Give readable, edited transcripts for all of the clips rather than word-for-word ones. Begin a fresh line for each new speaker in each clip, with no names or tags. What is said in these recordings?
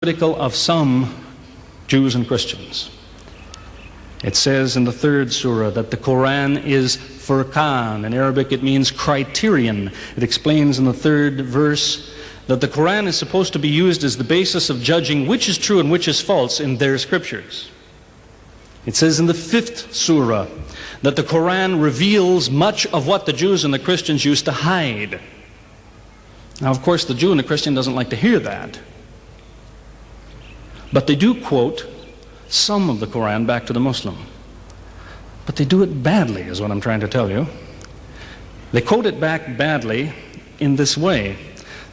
critical of some Jews and Christians. It says in the 3rd surah that the Quran is furqan. In Arabic it means criterion. It explains in the 3rd verse that the Quran is supposed to be used as the basis of judging which is true and which is false in their scriptures. It says in the 5th surah that the Quran reveals much of what the Jews and the Christians used to hide. Now, of course, the Jew and the Christian doesn't like to hear that. But they do quote some of the Quran back to the Muslim. But they do it badly, is what I'm trying to tell you. They quote it back badly in this way.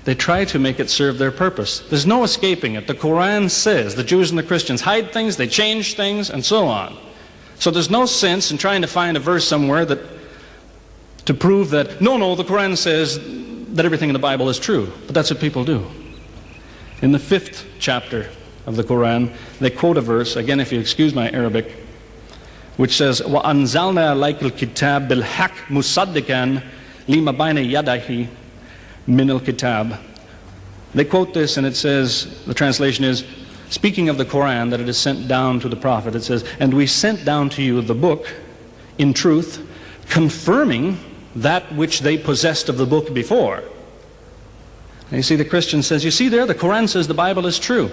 They try to make it serve their purpose. There's no escaping it. The Quran says the Jews and the Christians hide things, they change things, and so on. So there's no sense in trying to find a verse somewhere to prove that, no, the Quran says that everything in the Bible is true. But that's what people do. In the 5th chapter of the Quran, they quote a verse, again if you excuse my Arabic, which says, وَأَنزَلْنَا عَلَيْكَ الْكِتَابَ بِالْحَقِّ مُصَدِّقًا لِمَا بَيْنَ يَدَيْهِ مِنَ الْكِتَابِ. They quote this and it says, the translation is, speaking of the Quran, that it is sent down to the Prophet, it says, and we sent down to you the book in truth, confirming that which they possessed of the book before. And you see, the Christian says, you see there, the Quran says the Bible is true.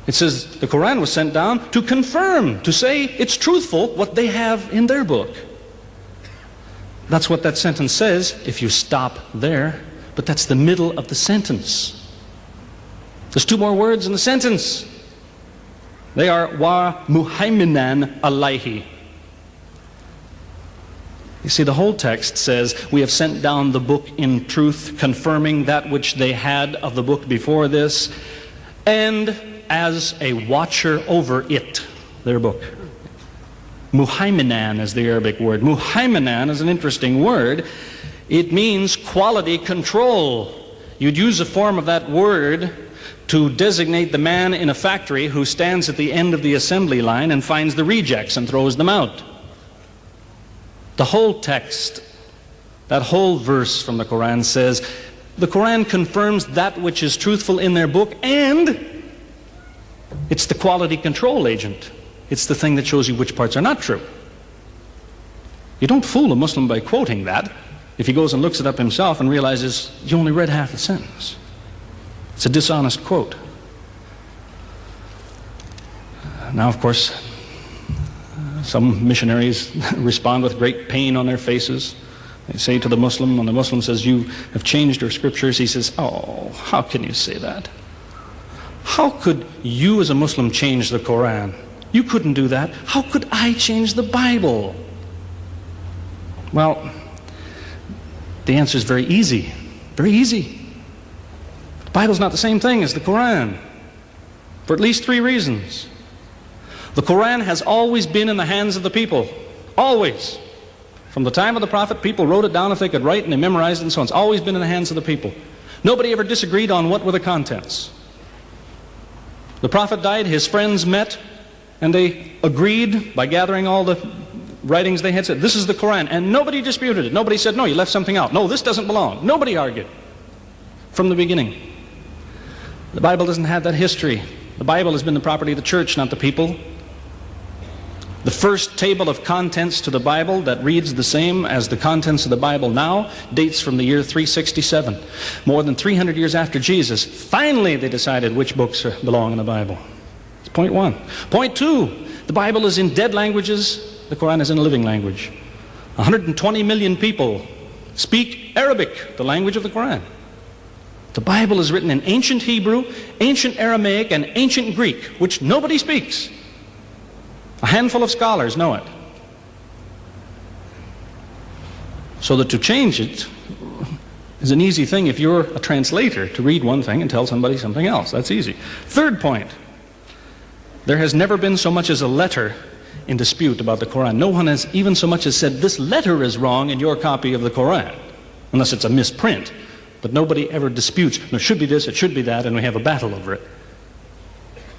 It says the Quran was sent down to confirm, to say it's truthful what they have in their book. That's what that sentence says if you stop there, but that's the middle of the sentence. There's 2 more words in the sentence. They are wa muhaiminan alayhi. You see, the whole text says we have sent down the book in truth, confirming that which they had of the book before this, and as a watcher over it, their book. Muhaiminan is the Arabic word. Muhaiminan is an interesting word. It means quality control. You'd use a form of that word to designate the man in a factory who stands at the end of the assembly line and finds the rejects and throws them out. The whole text, that whole verse from the Quran says, the Quran confirms that which is truthful in their book, and it's the quality control agent. It's the thing that shows you which parts are not true. You don't fool a Muslim by quoting that if he goes and looks it up himself and realizes you only read half the sentence. It's a dishonest quote. Now, of course, some missionaries respond with great pain on their faces. They say to the Muslim, when the Muslim says, you have changed your scriptures, he says, oh, how can you say that? How could you as a Muslim change the Quran? You couldn't do that. How could I change the Bible? Well, the answer is very easy. Very easy. The Bible's not the same thing as the Quran, for at least 3 reasons. The Quran has always been in the hands of the people. Always. From the time of the Prophet, people wrote it down if they could write, and they memorized it and so on. It's always been in the hands of the people. Nobody ever disagreed on what were the contents. The Prophet died, his friends met, and they agreed by gathering all the writings they had said, this is the Quran, and nobody disputed it. Nobody said, no, you left something out. No, this doesn't belong. Nobody argued from the beginning. The Bible doesn't have that history. The Bible has been the property of the church, not the people. The first table of contents to the Bible that reads the same as the contents of the Bible now dates from the year 367. More than 300 years after Jesus, finally they decided which books belong in the Bible. That's point 1. Point 2, the Bible is in dead languages, the Quran is in a living language. 120 million people speak Arabic, the language of the Quran. The Bible is written in ancient Hebrew, ancient Aramaic, and ancient Greek, which nobody speaks. A handful of scholars know it. So that to change it is an easy thing if you're a translator, to read one thing and tell somebody something else. That's easy. 3rd point, there has never been so much as a letter in dispute about the Quran. No one has even so much as said, this letter is wrong in your copy of the Quran, unless it's a misprint. But nobody ever disputes, no, it should be this, it should be that, and we have a battle over it.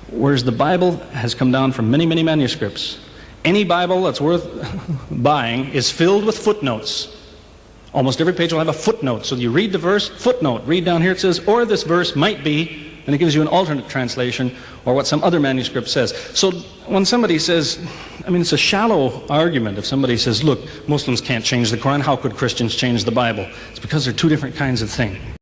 Whereas the Bible has come down from many, many manuscripts. Any Bible that's worth buying is filled with footnotes. Almost every page will have a footnote. So you read the verse, footnote. Read down here, it says, or this verse might be, and and it gives you an alternate translation or what some other manuscript says. So when somebody says, I mean, it's a shallow argument if somebody says, look, Muslims can't change the Quran, how could Christians change the Bible? It's because they're two different kinds of thing.